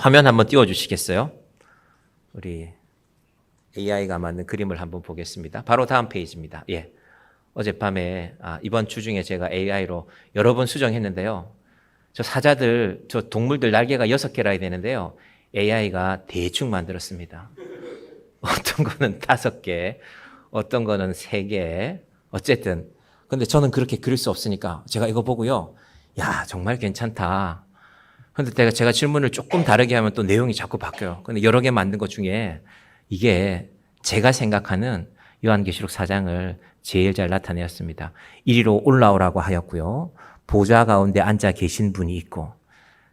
화면 한번 띄워주시겠어요? 우리 AI가 만든 그림을 한번 보겠습니다. 바로 다음 페이지입니다. 예. 어젯밤에 이번 주 중에 제가 AI로 여러 번 수정했는데요. 저 동물들 날개가 6개라 해야 되는데요. AI가 대충 만들었습니다. 어떤 거는 5개, 어떤 거는 3개. 어쨌든 근데 저는 그렇게 그릴 수 없으니까 제가 이거 보고요. 야, 정말 괜찮다. 근데 제가 질문을 조금 다르게 하면 또 내용이 자꾸 바뀌어요. 근데 여러 개 만든 것 중에 이게 제가 생각하는 요한계시록 4장을 제일 잘 나타내었습니다. 이리로 올라오라고 하였고요. 보좌 가운데 앉아 계신 분이 있고,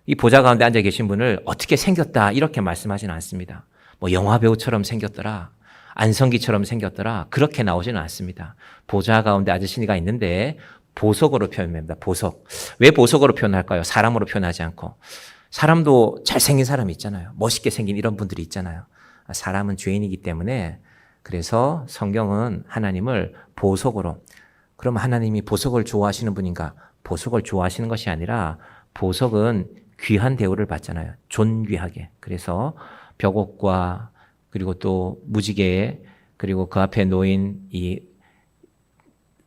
이 보좌 가운데 앉아 계신 분을 어떻게 생겼다 이렇게 말씀하지는 않습니다. 뭐 영화 배우처럼 생겼더라, 안성기처럼 생겼더라, 그렇게 나오지는 않습니다. 보좌 가운데 아저씨가 있는데 보석으로 표현합니다. 보석. 왜 보석으로 표현할까요? 사람으로 표현하지 않고. 사람도 잘생긴 사람이 있잖아요. 멋있게 생긴 이런 분들이 있잖아요. 사람은 죄인이기 때문에, 그래서 성경은 하나님을 보석으로, 그럼 하나님이 보석을 좋아하시는 분인가? 보석을 좋아하시는 것이 아니라 보석은 귀한 대우를 받잖아요. 존귀하게. 그래서 벽옥과 그리고 또 무지개, 그리고 그 앞에 놓인 이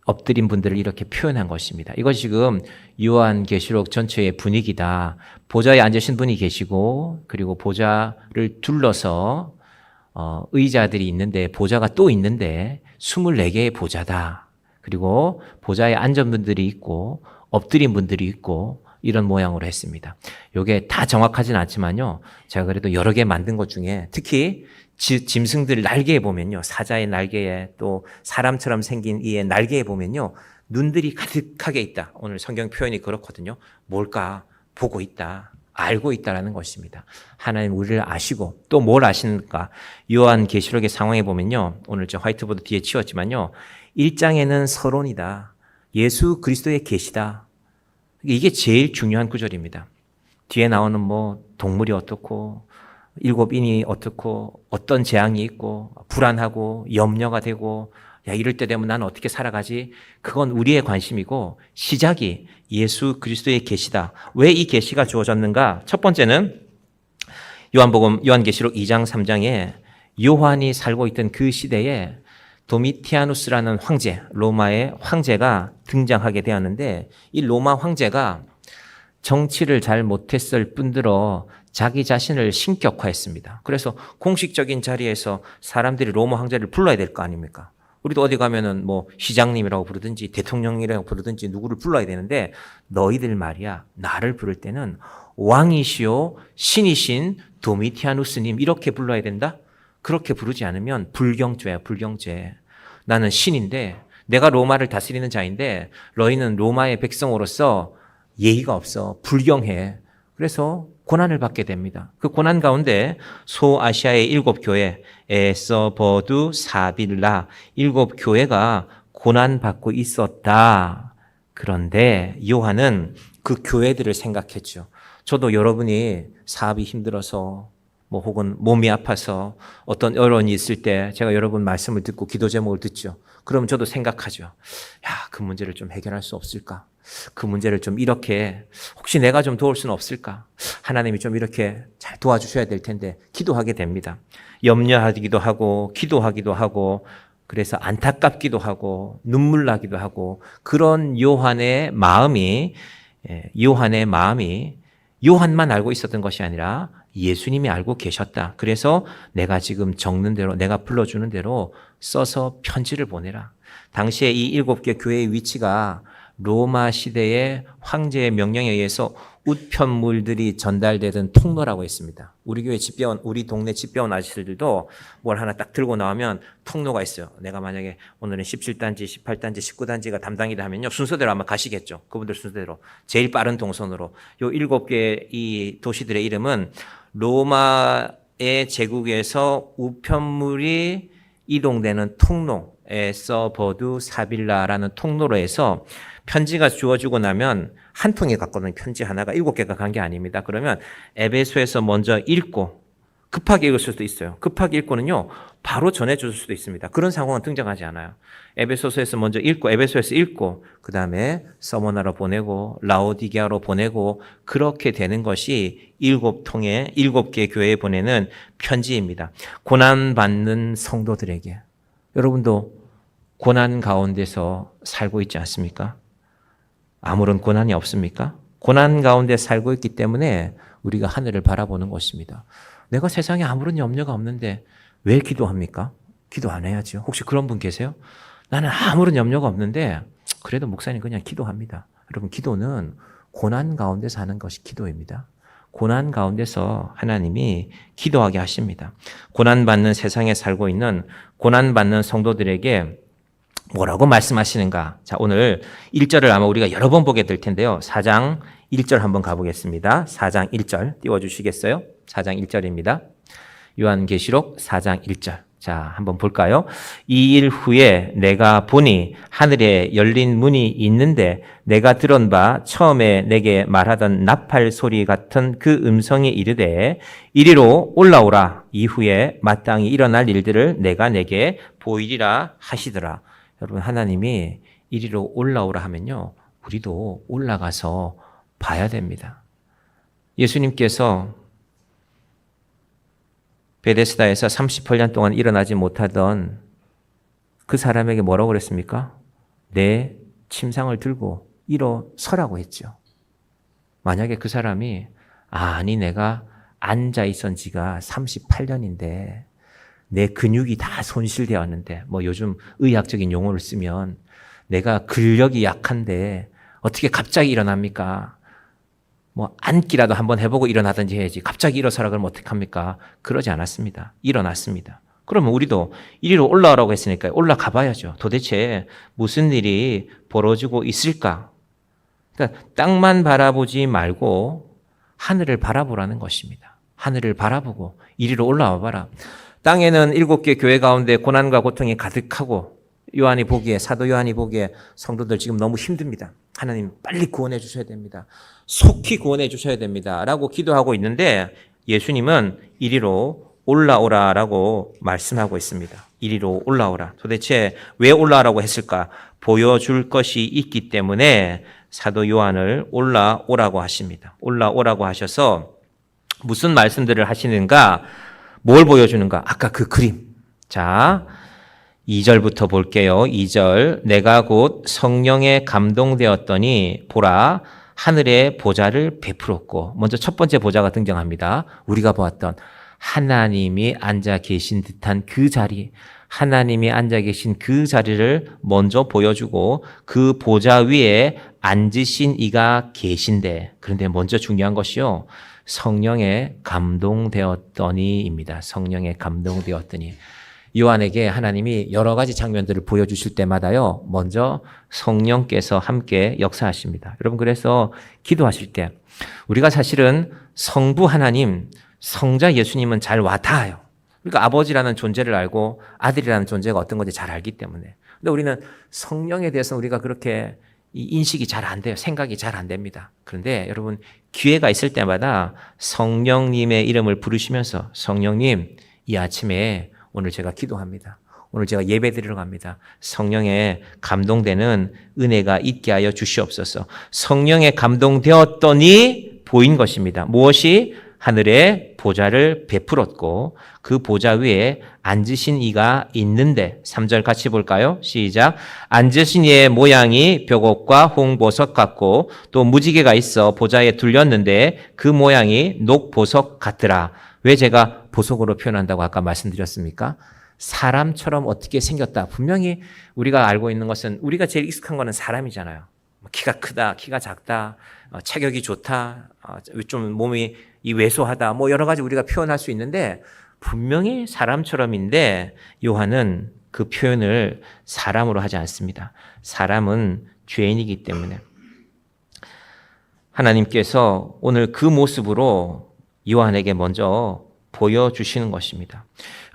엎드린 분들을 이렇게 표현한 것입니다. 이것이 지금 요한계시록 전체의 분위기다. 보좌에 앉으신 분이 계시고, 그리고 보좌를 둘러서 의자들이 있는데, 보좌가 또 있는데 24개의 보좌다. 그리고 보좌에 앉은 분들이 있고 엎드린 분들이 있고 이런 모양으로 했습니다. 이게 다 정확하진 않지만요. 제가 그래도 여러 개 만든 것 중에 특히 짐승들 날개에 보면요. 사자의 날개에 또 사람처럼 생긴 이의 날개에 보면요. 눈들이 가득하게 있다. 오늘 성경 표현이 그렇거든요. 뭘까? 보고 있다. 알고 있다라는 것입니다. 하나님 우리를 아시고 또 뭘 아시는가? 요한계시록의 상황에 보면요. 오늘 저 화이트보드 뒤에 치웠지만요. 1장에는 서론이다. 예수 그리스도의 계시다. 이게 제일 중요한 구절입니다. 뒤에 나오는 뭐 동물이 어떻고 7인이 어떻고 어떤 재앙이 있고 불안하고 염려가 되고 야 이럴 때 되면 나는 어떻게 살아가지? 그건 우리의 관심이고 시작이 예수 그리스도의 계시다. 왜 이 계시가 주어졌는가? 첫 번째는 요한계시록 2장 3장에 요한이 살고 있던 그 시대에 도미티아누스라는 황제, 로마의 황제가 등장하게 되었는데 이 로마 황제가 정치를 잘 못했을 뿐더러 자기 자신을 신격화했습니다. 그래서 공식적인 자리에서 사람들이 로마 황제를 불러야 될 거 아닙니까? 우리도 어디 가면은 뭐 시장님이라고 부르든지 대통령이라고 부르든지 누구를 불러야 되는데 너희들 말이야 나를 부를 때는 왕이시오 신이신 도미티아누스님 이렇게 불러야 된다? 그렇게 부르지 않으면 불경죄야 불경죄. 나는 신인데 내가 로마를 다스리는 자인데 너희는 로마의 백성으로서 예의가 없어 불경해. 그래서 고난을 받게 됩니다. 그 고난 가운데 소아시아의 7교회 에서, 버두, 사빌라 7교회가 고난받고 있었다. 그런데 요한은 그 교회들을 생각했죠. 저도 여러분이 사업이 힘들어서 뭐 혹은 몸이 아파서 어떤 어려움이 있을 때 제가 여러분 말씀을 듣고 기도 제목을 듣죠. 그러면 저도 생각하죠. 야, 그 문제를 좀 해결할 수 없을까? 그 문제를 좀 이렇게 혹시 내가 좀 도울 수는 없을까? 하나님이 좀 이렇게 잘 도와주셔야 될 텐데 기도하게 됩니다. 염려하기도 하고 기도하기도 하고 그래서 안타깝기도 하고 눈물 나기도 하고 그런 요한의 마음이 요한만 알고 있었던 것이 아니라 예수님이 알고 계셨다. 그래서 내가 지금 적는 대로 내가 불러주는 대로 써서 편지를 보내라. 당시에 이 7개 교회의 위치가 로마 시대의 황제의 명령에 의해서 우편물들이 전달되던 통로라고 했습니다. 우리 교회 집배원, 우리 동네 집배원 아저씨들도 뭘 하나 딱 들고 나오면 통로가 있어요. 내가 만약에 오늘은 17단지, 18단지, 19단지가 담당이다 하면요. 순서대로 아마 가시겠죠. 그분들 순서대로. 제일 빠른 동선으로. 요 7개 이 도시들의 이름은 로마의 제국에서 우편물이 이동되는 통로, 에서, 버두, 사빌라라는 통로로 해서 편지가 주어지고 나면 한 통에 갔거든요. 편지 하나가 7개가 간 게 아닙니다. 그러면 에베소에서 먼저 읽고 급하게 읽을 수도 있어요. 급하게 읽고는요, 바로 전해줄 수도 있습니다. 그런 상황은 등장하지 않아요. 에베소서에서 먼저 읽고, 에베소에서 읽고, 그 다음에 서머나로 보내고, 라오디게아로 보내고, 그렇게 되는 것이 7통의 7개 교회에 보내는 편지입니다. 고난받는 성도들에게. 여러분도 고난 가운데서 살고 있지 않습니까? 아무런 고난이 없습니까? 고난 가운데 살고 있기 때문에 우리가 하늘을 바라보는 것입니다. 내가 세상에 아무런 염려가 없는데 왜 기도합니까? 기도 안 해야죠. 혹시 그런 분 계세요? 나는 아무런 염려가 없는데 그래도 목사님 그냥 기도합니다. 여러분, 기도는 고난 가운데 사는 것이 기도입니다. 고난 가운데서 하나님이 기도하게 하십니다. 고난받는 세상에 살고 있는 고난받는 성도들에게 뭐라고 말씀하시는가? 자, 오늘 1절을 아마 우리가 여러 번 보게 될 텐데요. 4장 1절 한번 가보겠습니다. 4장 1절 띄워주시겠어요? 4장 1절입니다. 요한계시록 4장 1절. 자, 한번 볼까요? 이 일 후에 내가 보니 하늘에 열린 문이 있는데 내가 들은 바 처음에 내게 말하던 나팔 소리 같은 그 음성이 이르되 이리로 올라오라. 이후에 마땅히 일어날 일들을 내가 내게 보이리라 하시더라. 여러분, 하나님이 이리로 올라오라 하면요, 우리도 올라가서 봐야 됩니다. 예수님께서 베데스다에서 38년 동안 일어나지 못하던 그 사람에게 뭐라고 그랬습니까? 내 침상을 들고 일어서라고 했죠. 만약에 그 사람이 아니 내가 앉아 있은 지가 38년인데 내 근육이 다 손실되었는데, 뭐 요즘 의학적인 용어를 쓰면 내가 근력이 약한데 어떻게 갑자기 일어납니까? 뭐 앉기라도 한번 해보고 일어나든지 해야지. 갑자기 일어서라 그러면 어떡합니까? 그러지 않았습니다. 일어났습니다. 그러면 우리도 이리로 올라오라고 했으니까 올라가 봐야죠. 도대체 무슨 일이 벌어지고 있을까? 그러니까 땅만 바라보지 말고 하늘을 바라보라는 것입니다. 하늘을 바라보고 이리로 올라와 봐라. 땅에는 7개 교회 가운데 고난과 고통이 가득하고 요한이 보기에, 사도 요한이 보기에 성도들 지금 너무 힘듭니다. 하나님 빨리 구원해 주셔야 됩니다. 속히 구원해 주셔야 됩니다. 라고 기도하고 있는데 예수님은 이리로 올라오라라고 말씀하고 있습니다. 이리로 올라오라. 도대체 왜 올라오라고 했을까? 보여줄 것이 있기 때문에 사도 요한을 올라오라고 하십니다. 올라오라고 하셔서 무슨 말씀들을 하시는가? 뭘 보여주는가? 아까 그 그림. 자, 2절부터 볼게요. 2절. 내가 곧 성령에 감동되었더니 보라 하늘의 보좌를 베풀었고, 먼저 첫 번째 보좌가 등장합니다. 우리가 보았던 하나님이 앉아 계신 듯한 그 자리, 하나님이 앉아 계신 그 자리를 먼저 보여주고 그 보좌 위에 앉으신 이가 계신데, 그런데 먼저 중요한 것이요, 성령에 감동되었더니입니다. 성령에 감동되었더니. 요한에게 하나님이 여러 가지 장면들을 보여주실 때마다요, 먼저 성령께서 함께 역사하십니다. 여러분, 그래서 기도하실 때 우리가 사실은 성부 하나님, 성자 예수님은 잘 와닿아요. 그러니까 아버지라는 존재를 알고 아들이라는 존재가 어떤 건지 잘 알기 때문에. 근데 우리는 성령에 대해서 우리가 그렇게 인식이 잘 안 돼요. 생각이 잘 안 됩니다. 그런데 여러분, 기회가 있을 때마다 성령님의 이름을 부르시면서 성령님, 이 아침에 오늘 제가 기도합니다. 오늘 제가 예배 드리러 갑니다. 성령에 감동되는 은혜가 있게 하여 주시옵소서. 성령에 감동되었더니 보인 것입니다. 무엇이? 하늘에 보좌를 베풀었고 그 보좌 위에 앉으신 이가 있는데, 3절 같이 볼까요? 시작. 앉으신 이의 모양이 벽옥과 홍보석 같고 또 무지개가 있어 보좌에 둘렸는데 그 모양이 녹보석 같더라. 왜 제가 보석으로 표현한다고 아까 말씀드렸습니까? 사람처럼 어떻게 생겼다. 분명히 우리가 알고 있는 것은, 우리가 제일 익숙한 거는 사람이잖아요. 키가 크다, 키가 작다, 체격이 좋다, 좀 몸이 왜소하다, 뭐 여러 가지 우리가 표현할 수 있는데 분명히 사람처럼인데 요한은 그 표현을 사람으로 하지 않습니다. 사람은 죄인이기 때문에 하나님께서 오늘 그 모습으로 요한에게 먼저 보여주시는 것입니다.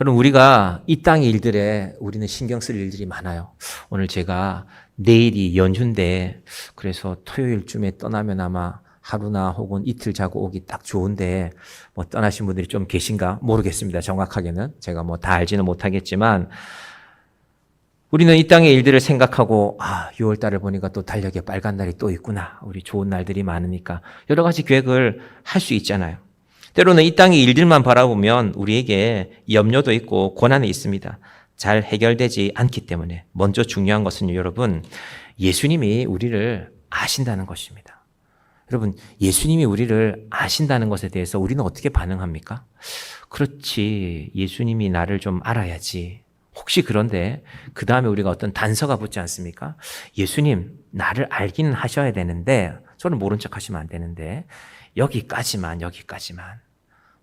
여러분, 우리가 이 땅의 일들에 우리는 신경 쓸 일들이 많아요. 오늘 제가 내일이 연휴인데 그래서 토요일쯤에 떠나면 아마 하루나 혹은 이틀 자고 오기 딱 좋은데 뭐 떠나신 분들이 좀 계신가 모르겠습니다. 정확하게는 제가 뭐 다 알지는 못하겠지만 우리는 이 땅의 일들을 생각하고 6월 달을 보니까 또 달력에 빨간 날이 또 있구나. 우리 좋은 날들이 많으니까 여러 가지 계획을 할 수 있잖아요. 때로는 이 땅의 일들만 바라보면 우리에게 염려도 있고 고난이 있습니다. 잘 해결되지 않기 때문에 먼저 중요한 것은 여러분 예수님이 우리를 아신다는 것입니다. 여러분 예수님이 우리를 아신다는 것에 대해서 우리는 어떻게 반응합니까? 그렇지 예수님이 나를 좀 알아야지. 혹시 그런데 그 다음에 우리가 어떤 단서가 붙지 않습니까? 예수님 나를 알기는 하셔야 되는데 저는 모른 척 하시면 안 되는데 여기까지만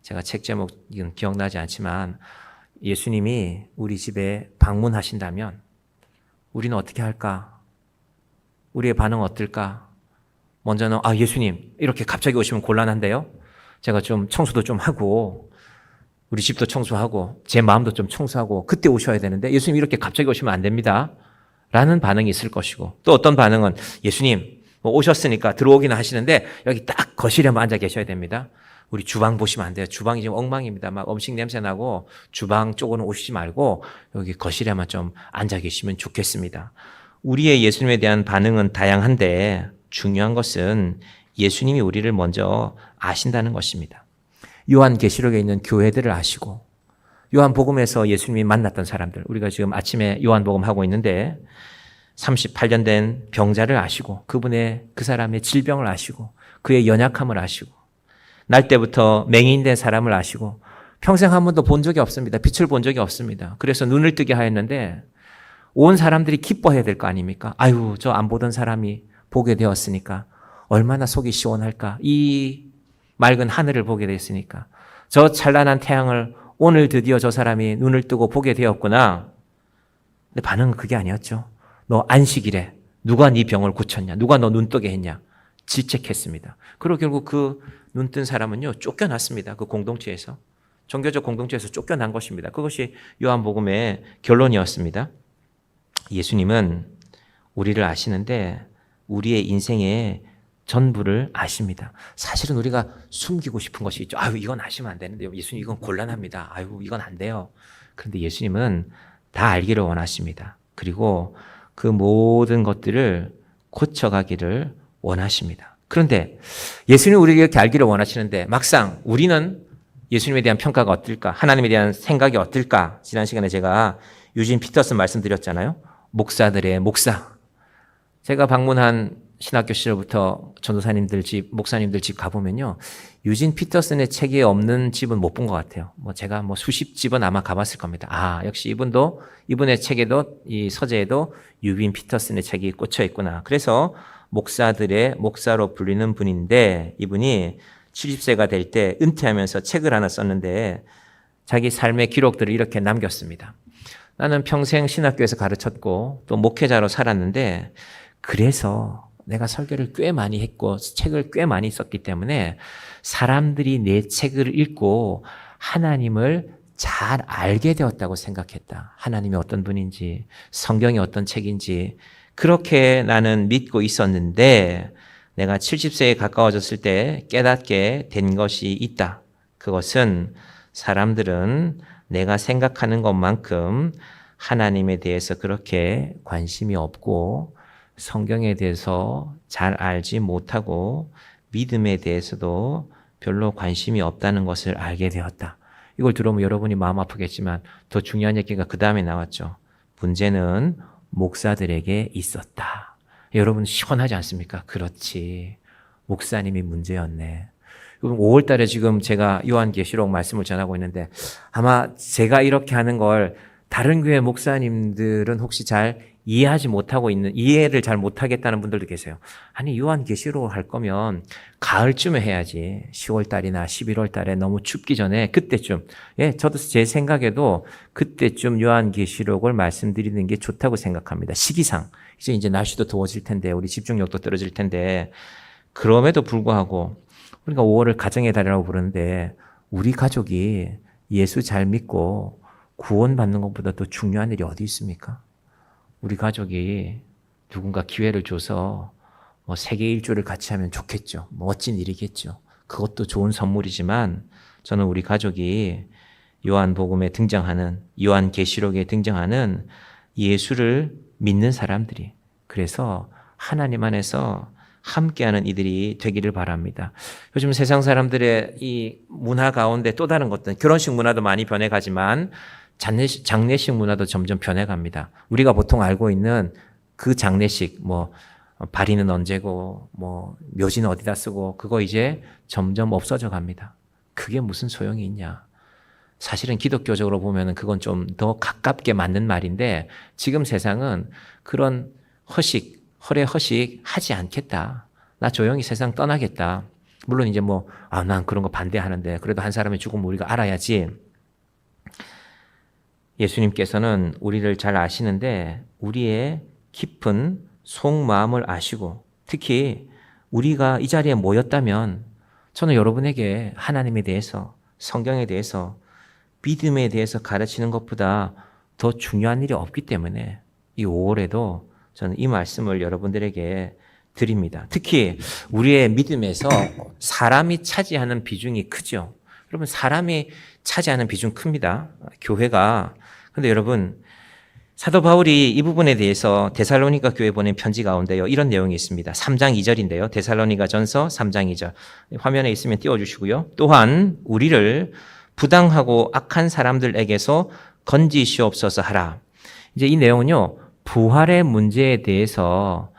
제가 책 제목은 기억나지 않지만 예수님이 우리 집에 방문하신다면 우리는 어떻게 할까? 우리의 반응은 어떨까? 먼저는 예수님 이렇게 갑자기 오시면 곤란한데요. 제가 좀 청소도 좀 하고 우리 집도 청소하고 제 마음도 좀 청소하고 그때 오셔야 되는데 예수님 이렇게 갑자기 오시면 안 됩니다. 라는 반응이 있을 것이고 또 어떤 반응은 예수님 오셨으니까 들어오기는 하시는데 여기 딱 거실에만 앉아 계셔야 됩니다. 우리 주방 보시면 안 돼요. 주방이 지금 엉망입니다. 막 음식 냄새 나고 주방 쪽으로는 오시지 말고 여기 거실에만 좀 앉아 계시면 좋겠습니다. 우리의 예수님에 대한 반응은 다양한데 중요한 것은 예수님이 우리를 먼저 아신다는 것입니다. 요한계시록에 있는 교회들을 아시고 요한복음에서 예수님이 만났던 사람들 우리가 지금 아침에 요한복음 하고 있는데 38년 된 병자를 아시고 그 사람의 질병을 아시고 그의 연약함을 아시고 날 때부터 맹인된 사람을 아시고 평생 한 번도 본 적이 없습니다. 빛을 본 적이 없습니다. 그래서 눈을 뜨게 하였는데 온 사람들이 기뻐해야 될 거 아닙니까? 아유 저 안 보던 사람이 보게 되었으니까 얼마나 속이 시원할까. 이 맑은 하늘을 보게 됐으니까 저 찬란한 태양을 오늘 드디어 저 사람이 눈을 뜨고 보게 되었구나. 근데 반응은 그게 아니었죠. 너 안식일에 누가 네 병을 고쳤냐? 누가 너 눈 뜨게 했냐? 질책했습니다. 그리고 결국 그 눈 뜬 사람은요 쫓겨났습니다. 그 공동체에서 종교적 공동체에서 쫓겨난 것입니다. 그것이 요한복음의 결론이었습니다. 예수님은 우리를 아시는데 우리의 인생의 전부를 아십니다. 사실은 우리가 숨기고 싶은 것이 있죠. 이건 아시면 안 되는데요. 예수님 이건 곤란합니다. 이건 안 돼요. 그런데 예수님은 다 알기를 원하십니다. 그리고 그 모든 것들을 고쳐가기를 원하십니다. 그런데 예수님이 우리에게 이렇게 알기를 원하시는데 막상 우리는 예수님에 대한 평가가 어떨까? 하나님에 대한 생각이 어떨까? 지난 시간에 제가 유진 피터슨 말씀드렸잖아요. 목사들의 목사. 제가 방문한 신학교 시절부터 전도사님들 집, 목사님들 집 가보면요. 유진 피터슨의 책이 없는 집은 못 본 것 같아요. 제가 수십 집은 아마 가봤을 겁니다. 역시 이분의 책에도, 이 서재에도 유진 피터슨의 책이 꽂혀 있구나. 그래서 목사들의 목사로 불리는 분인데 이분이 70세가 될 때 은퇴하면서 책을 하나 썼는데 자기 삶의 기록들을 이렇게 남겼습니다. 나는 평생 신학교에서 가르쳤고 또 목회자로 살았는데 그래서 내가 설교를 꽤 많이 했고 책을 꽤 많이 썼기 때문에 사람들이 내 책을 읽고 하나님을 잘 알게 되었다고 생각했다. 하나님이 어떤 분인지, 성경이 어떤 책인지 그렇게 나는 믿고 있었는데 내가 70세에 가까워졌을 때 깨닫게 된 것이 있다. 그것은 사람들은 내가 생각하는 것만큼 하나님에 대해서 그렇게 관심이 없고 성경에 대해서 잘 알지 못하고 믿음에 대해서도 별로 관심이 없다는 것을 알게 되었다. 이걸 들어보면 여러분이 마음 아프겠지만 더 중요한 얘기가 그 다음에 나왔죠. 문제는 목사들에게 있었다. 여러분 시원하지 않습니까? 그렇지. 목사님이 문제였네. 5월 달에 지금 제가 요한계시록 말씀을 전하고 있는데 아마 제가 이렇게 하는 걸 다른 교회 목사님들은 혹시 잘 이해하지 못하고 있는, 이해를 잘 못하겠다는 분들도 계세요. 아니 요한계시록 할 거면 가을쯤에 해야지. 10월 달이나 11월 달에 너무 춥기 전에 그때쯤. 저도 제 생각에도 그때쯤 요한계시록을 말씀드리는 게 좋다고 생각합니다. 시기상. 이제 날씨도 더워질 텐데 우리 집중력도 떨어질 텐데 그럼에도 불구하고 우리가 5월을 가정의 달이라고 부르는데 우리 가족이 예수 잘 믿고 구원받는 것보다 더 중요한 일이 어디 있습니까? 우리 가족이 누군가 기회를 줘서 세계 일주를 같이 하면 좋겠죠. 멋진 일이겠죠. 그것도 좋은 선물이지만 저는 우리 가족이 요한복음에 등장하는, 요한계시록에 등장하는 예수를 믿는 사람들이, 그래서 하나님 안에서 함께하는 이들이 되기를 바랍니다. 요즘 세상 사람들의 이 문화 가운데 또 다른 것들, 결혼식 문화도 많이 변해가지만 장례식 문화도 점점 변해갑니다. 우리가 보통 알고 있는 그 장례식, 발인은 언제고, 묘지는 어디다 쓰고, 그거 이제 점점 없어져 갑니다. 그게 무슨 소용이 있냐? 사실은 기독교적으로 보면 그건 좀 더 가깝게 맞는 말인데, 지금 세상은 그런 허례 허식 하지 않겠다. 나 조용히 세상 떠나겠다. 물론 이제 난 그런 거 반대하는데, 그래도 한 사람의 죽음을 우리가 알아야지. 예수님께서는 우리를 잘 아시는데, 우리의 깊은 속마음을 아시고, 특히 우리가 이 자리에 모였다면 저는 여러분에게 하나님에 대해서, 성경에 대해서, 믿음에 대해서 가르치는 것보다 더 중요한 일이 없기 때문에 이 5월에도 저는 이 말씀을 여러분들에게 드립니다. 특히 우리의 믿음에서 사람이 차지하는 비중이 크죠. 여러분, 사람이 차지하는 비중 큽니다. 교회가. 근데 여러분, 사도 바울이 이 부분에 대해서 데살로니가 교회에 보낸 편지 가운데요, 이런 내용이 있습니다. 3장 2절인데요. 데살로니가 전서 3장 2절. 화면에 있으면 띄워주시고요. 또한 우리를 부당하고 악한 사람들에게서 건지시옵소서 하라. 이제 이 내용은요, 부활의 문제에 대해서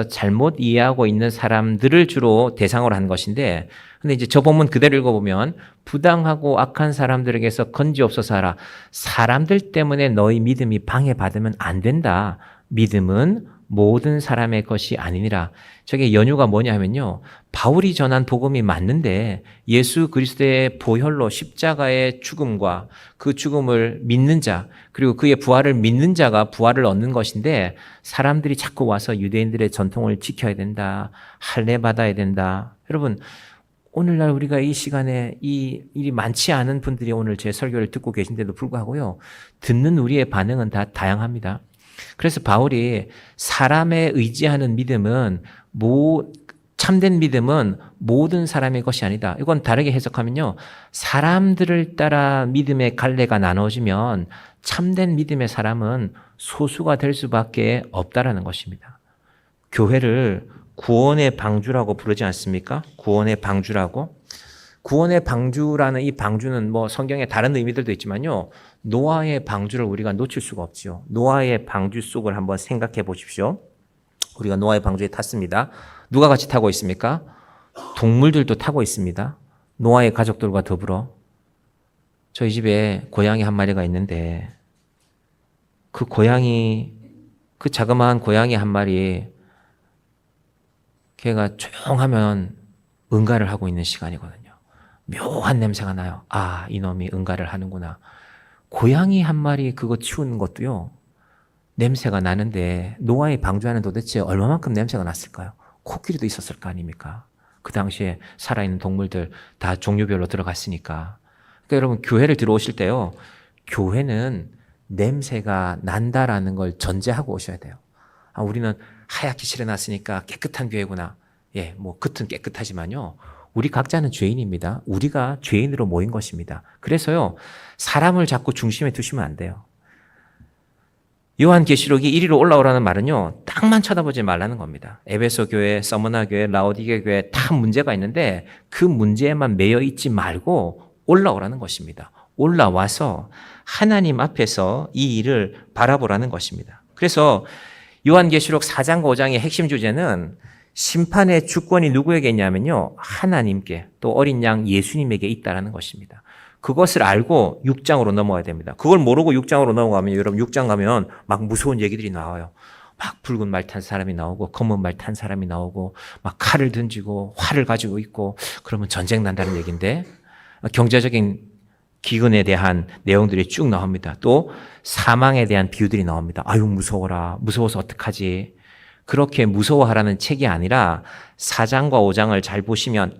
잘못 이해하고 있는 사람들을 주로 대상으로 한 것인데, 근데 이제 저 본문 그대로 읽어보면 부당하고 악한 사람들에게서 건지옵소서 하라. 사람들 때문에 너희 믿음이 방해받으면 안 된다. 믿음은 모든 사람의 것이 아니니라. 저게 연유가 뭐냐 하면요, 바울이 전한 복음이 맞는데 예수 그리스도의 보혈로 십자가의 죽음과 그 죽음을 믿는 자, 그리고 그의 부활을 믿는 자가 부활을 얻는 것인데, 사람들이 자꾸 와서 유대인들의 전통을 지켜야 된다, 할례 받아야 된다. 여러분, 오늘날 우리가 이 시간에 이 일이 많지 않은 분들이 오늘 제 설교를 듣고 계신데도 불구하고요, 듣는 우리의 반응은 다 다양합니다. 그래서 바울이 사람에 의지하는 믿음은, 참된 믿음은 모든 사람의 것이 아니다. 이건 다르게 해석하면요, 사람들을 따라 믿음의 갈래가 나눠지면 참된 믿음의 사람은 소수가 될 수밖에 없다라는 것입니다. 교회를 구원의 방주라고 부르지 않습니까? 구원의 방주라고. 구원의 방주라는 이 방주는 성경에 다른 의미들도 있지만요, 노아의 방주를 우리가 놓칠 수가 없죠. 노아의 방주 속을 한번 생각해 보십시오. 우리가 노아의 방주에 탔습니다. 누가 같이 타고 있습니까? 동물들도 타고 있습니다. 노아의 가족들과 더불어. 저희 집에 고양이 한 마리가 있는데, 그 자그마한 고양이 한 마리, 걔가 조용하면 응가를 하고 있는 시간이거든요. 묘한 냄새가 나요. 아, 이놈이 응가를 하는구나. 고양이 한 마리 그거 치우는 것도요, 냄새가 나는데 노아의 방주에는 도대체 얼마만큼 냄새가 났을까요? 코끼리도 있었을 거 아닙니까? 그 당시에 살아있는 동물들 다 종류별로 들어갔으니까. 그러니까 여러분, 교회를 들어오실 때요, 교회는 냄새가 난다라는 걸 전제하고 오셔야 돼요. 우리는 하얗게 칠해놨으니까 깨끗한 교회구나. 겉은 깨끗하지만요, 우리 각자는 죄인입니다. 우리가 죄인으로 모인 것입니다. 그래서요, 사람을 자꾸 중심에 두시면 안 돼요. 요한계시록이 1위로 올라오라는 말은요, 딱만 쳐다보지 말라는 겁니다. 에베소 교회, 서머나 교회, 라오디게 교회 다 문제가 있는데 그 문제에만 매여 있지 말고 올라오라는 것입니다. 올라와서 하나님 앞에서 이 일을 바라보라는 것입니다. 그래서 요한계시록 4장과 5장의 핵심 주제는 심판의 주권이 누구에게 있냐면요, 하나님께, 또 어린 양 예수님에게 있다라는 것입니다. 그것을 알고 6장으로 넘어가야 됩니다. 그걸 모르고 6장으로 넘어가면, 여러분 6장 가면 막 무서운 얘기들이 나와요. 막 붉은 말 탄 사람이 나오고 검은 말 탄 사람이 나오고 막 칼을 던지고 활을 가지고 있고, 그러면 전쟁 난다는 얘기인데, 경제적인 기근에 대한 내용들이 쭉 나옵니다. 또 사망에 대한 비유들이 나옵니다. 아유, 무서워라. 무서워서 어떡하지? 그렇게 무서워하라는 책이 아니라 4장과 5장을 잘 보시면,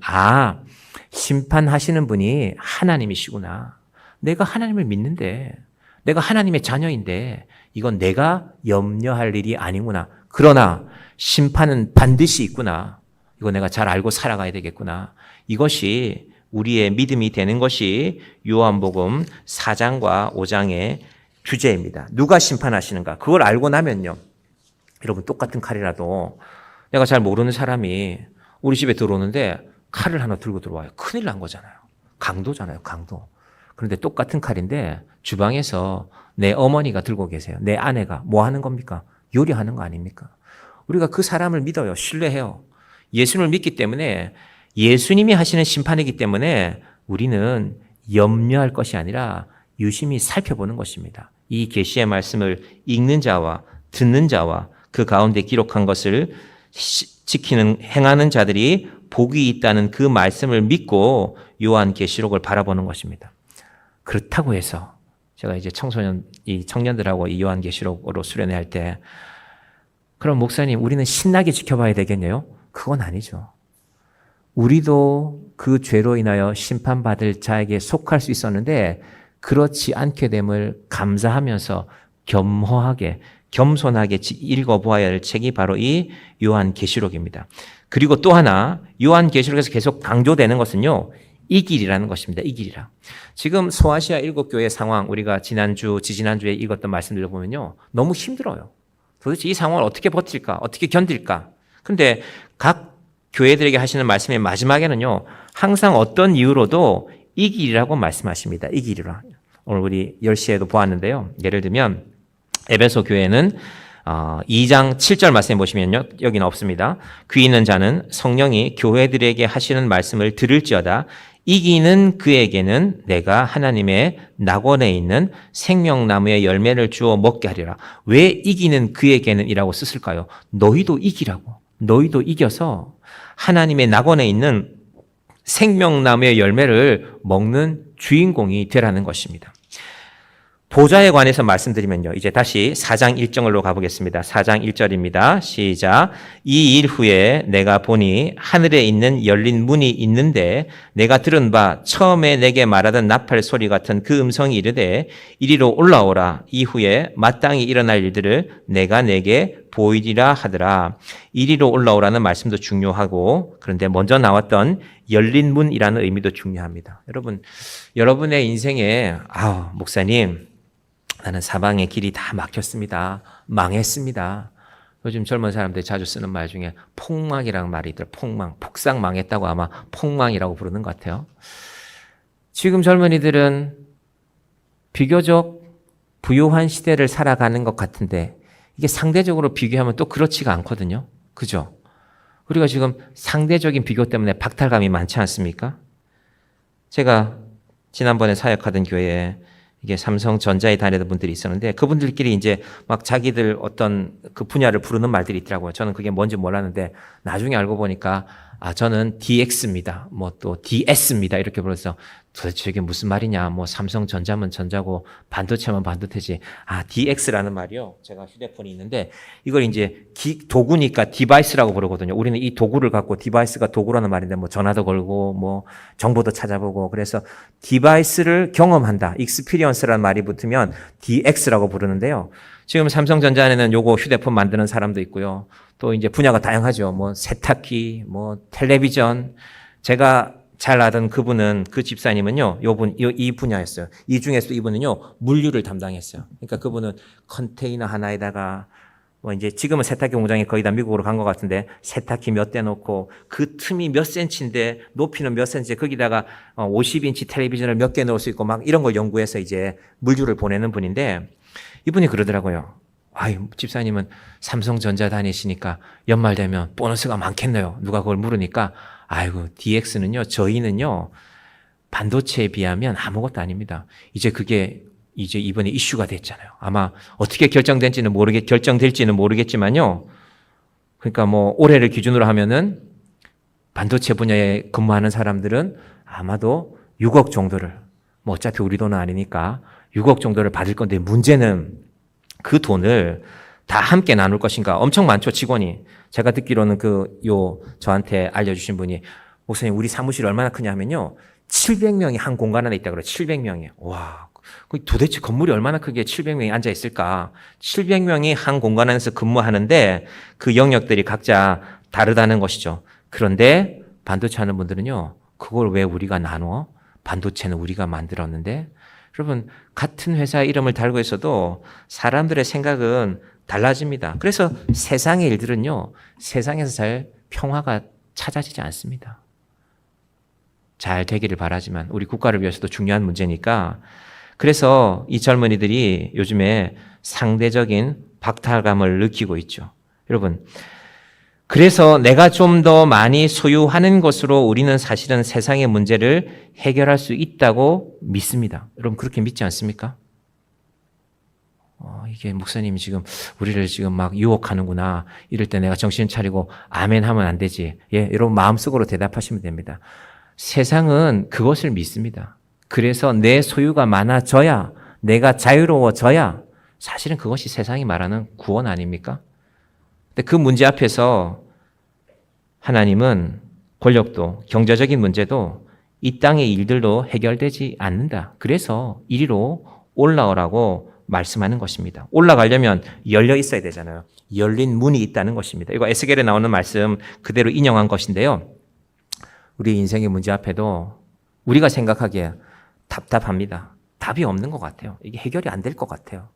심판하시는 분이 하나님이시구나. 내가 하나님을 믿는데 내가 하나님의 자녀인데 이건 내가 염려할 일이 아니구나. 그러나 심판은 반드시 있구나. 이거 내가 잘 알고 살아가야 되겠구나. 이것이 우리의 믿음이 되는 것이 요한복음 4장과 5장의 주제입니다. 누가 심판하시는가? 그걸 알고 나면요. 여러분 똑같은 칼이라도 내가 잘 모르는 사람이 우리 집에 들어오는데 칼을 하나 들고 들어와요. 큰일 난 거잖아요. 강도잖아요. 강도. 그런데 똑같은 칼인데 주방에서 내 어머니가 들고 계세요. 내 아내가 뭐 하는 겁니까? 요리하는 거 아닙니까? 우리가 그 사람을 믿어요. 신뢰해요. 예수님을 믿기 때문에 예수님이 하시는 심판이기 때문에 우리는 염려할 것이 아니라 유심히 살펴보는 것입니다. 이 계시의 말씀을 읽는 자와 듣는 자와 그 가운데 기록한 것을 지키는 행하는 자들이 복이 있다는 그 말씀을 믿고 요한 계시록을 바라보는 것입니다. 그렇다고 해서 제가 이제 청년들하고 이 요한 계시록으로 수련회 할 때 그럼 목사님 우리는 신나게 지켜봐야 되겠네요? 그건 아니죠. 우리도 그 죄로 인하여 심판받을 자에게 속할 수 있었는데 그렇지 않게 됨을 감사하면서 겸허하게 겸손하게 읽어보아야 할 책이 바로 이 요한 계시록입니다. 그리고 또 하나 요한 계시록에서 계속 강조되는 것은요. 이 길이라는 것입니다. 이 길이라. 지금 소아시아 7교회 상황 우리가 지지난주에 읽었던 말씀들을 보면요. 너무 힘들어요. 도대체 이 상황을 어떻게 버틸까? 어떻게 견딜까? 그런데 각 교회들에게 하시는 말씀의 마지막에는요. 항상 어떤 이유로도 이 길이라고 말씀하십니다. 이 길이라. 오늘 우리 10시에도 보았는데요. 예를 들면 에베소 교회는 2장 7절 말씀해 보시면요. 여기는 없습니다. 귀 있는 자는 성령이 교회들에게 하시는 말씀을 들을지어다. 이기는 그에게는 내가 하나님의 낙원에 있는 생명나무의 열매를 주어 먹게 하리라. 왜 이기는 그에게는 이라고 썼을까요? 너희도 이기라고. 너희도 이겨서 하나님의 낙원에 있는 생명나무의 열매를 먹는 주인공이 되라는 것입니다. 보좌에 관해서 말씀드리면요. 이제 다시 4장 1절로 가보겠습니다. 4장 1절입니다. 시작. 이 일 후에 내가 보니 하늘에 있는 열린 문이 있는데 내가 들은 바 처음에 내게 말하던 나팔 소리 같은 그 음성이 이르되 이리로 올라오라. 이후에 마땅히 일어날 일들을 내가 내게 보이리라 하더라. 이리로 올라오라는 말씀도 중요하고 그런데 먼저 나왔던 열린 문이라는 의미도 중요합니다. 여러분의 인생에 목사님 나는 사방의 길이 다 막혔습니다. 망했습니다. 요즘 젊은 사람들이 자주 쓰는 말 중에 폭망이라는 말이 있더라고요. 폭망. 폭삭 망했다고 아마 폭망이라고 부르는 것 같아요. 지금 젊은이들은 비교적 부유한 시대를 살아가는 것 같은데 이게 상대적으로 비교하면 또 그렇지가 않거든요. 그죠? 우리가 지금 상대적인 비교 때문에 박탈감이 많지 않습니까? 제가 지난번에 사역하던 교회에 이게 삼성전자에 다니던 분들이 있었는데 그분들끼리 이제 막 자기들 어떤 그 분야를 부르는 말들이 있더라고요. 저는 그게 뭔지 몰랐는데 나중에 알고 보니까 저는 DX입니다. 뭐 또 DS입니다. 이렇게 불러서 도대체 이게 무슨 말이냐. 뭐 삼성전자면 전자고 반도체면 반도체지. DX라는 말이요. 제가 휴대폰이 있는데 이걸 이제 도구니까 디바이스라고 부르거든요. 우리는 이 도구를 갖고 디바이스가 도구라는 말인데 뭐 전화도 걸고 뭐 정보도 찾아보고 그래서 디바이스를 경험한다. 익스피리언스라는 말이 붙으면 DX라고 부르는데요. 지금 삼성전자에는 요거 휴대폰 만드는 사람도 있고요. 또 이제 분야가 다양하죠. 뭐 세탁기, 뭐 텔레비전. 제가 잘 아던 그분은 그 집사님은요. 이 분야였어요. 이 중에서 이분은요. 물류를 담당했어요. 그러니까 그분은 컨테이너 하나에다가 뭐 이제 지금은 세탁기 공장이 거의 다 미국으로 간 것 같은데 세탁기 몇 대 놓고 그 틈이 몇 센치인데 높이는 몇 센치 거기다가 50인치 텔레비전을 몇 개 넣을 수 있고 막 이런 걸 연구해서 이제 물류를 보내는 분인데 이분이 그러더라고요. 집사님은 삼성전자 다니시니까 연말 되면 보너스가 많겠네요. 누가 그걸 물으니까 DX는요, 저희는요, 반도체에 비하면 아무것도 아닙니다. 그게 이번에 이슈가 됐잖아요. 아마 어떻게 결정될지는 모르겠지만요. 그러니까 뭐 올해를 기준으로 하면은 반도체 분야에 근무하는 사람들은 아마도 6억 정도를, 뭐 어차피 우리 돈은 아니니까 6억 정도를 받을 건데 문제는 그 돈을 다 함께 나눌 것인가. 엄청 많죠, 직원이. 제가 듣기로는 저한테 알려주신 분이, 목사님, 우리 사무실 얼마나 크냐 하면요. 700명이 한 공간 안에 있다고 그래요. 700명이. 와, 도대체 건물이 얼마나 크게 700명이 앉아 있을까? 700명이 한 공간 안에서 근무하는데 그 영역들이 각자 다르다는 것이죠. 그런데 반도체 하는 분들은요, 그걸 왜 우리가 나눠? 반도체는 우리가 만들었는데, 여러분, 같은 회사 이름을 달고 있어도 사람들의 생각은 달라집니다. 그래서 세상의 일들은요, 세상에서 잘 평화가 찾아지지 않습니다. 잘 되기를 바라지만 우리 국가를 위해서도 중요한 문제니까, 그래서 이 젊은이들이 요즘에 상대적인 박탈감을 느끼고 있죠. 여러분, 그래서 내가 좀 더 많이 소유하는 것으로 우리는 사실은 세상의 문제를 해결할 수 있다고 믿습니다. 여러분, 그렇게 믿지 않습니까? 이게 목사님이 지금 우리를 지금 막 유혹하는구나. 이럴 때 내가 정신 차리고 아멘 하면 안 되지. 예, 여러분 마음속으로 대답하시면 됩니다. 세상은 그것을 믿습니다. 그래서 내 소유가 많아져야, 내가 자유로워져야 사실은 그것이 세상이 말하는 구원 아닙니까? 근데 그 문제 앞에서 하나님은 권력도 경제적인 문제도 이 땅의 일들도 해결되지 않는다. 그래서 이리로 올라오라고 말씀하는 것입니다. 올라가려면 열려 있어야 되잖아요. 열린 문이 있다는 것입니다. 이거 에스겔에 나오는 말씀 그대로 인용한 것인데요. 우리 인생의 문제 앞에도 우리가 생각하기에 답답합니다. 답이 없는 것 같아요. 이게 해결이 안 될 것 같아요.